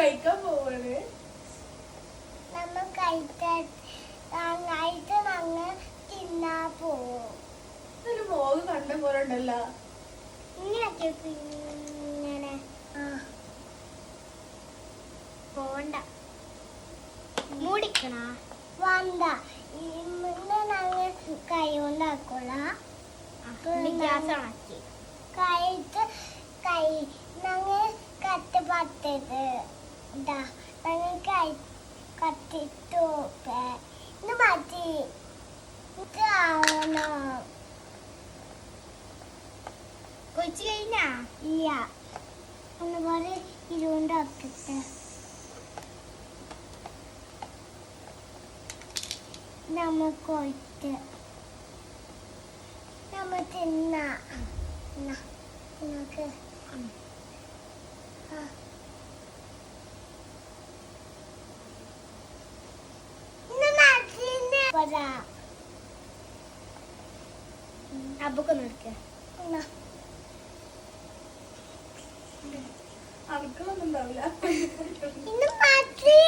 കഴിക്കാൻ പോവാണ്. നമ്മ കഴിച്ചിട്ട് ഞങ്ങൾ തിന്നാ പോവും. ഒരു മോഗ് കണ്ട പോലെ ഉണ്ടല്ലോ. ഇങ്ങനെ പോണ്ട മൂടിക്കണ വേണ്ട. ഇന്ന് ഞങ്ങൾ കൈ കൊണ്ടാക്കൂല. കഴിച്ച് കൈ ഞങ്ങൾ കത്ത് പറ്റത് ഞങ്ങൾ കത്തിട്ടു ഇത് മതി. ഇതാവണോ കൊച്ചു കഴിഞ്ഞാ? ഇല്ല, ഒന്നുപോലെ ഇരുണ്ടാക്കട്ടെ. നമുക്ക് നമ്മ തിന്ന നമുക്ക് അബുക്കൊന്നും എടുക്ക. അനക്കൊന്നും ഉണ്ടാവില്ല. ഇന്ന് മതി.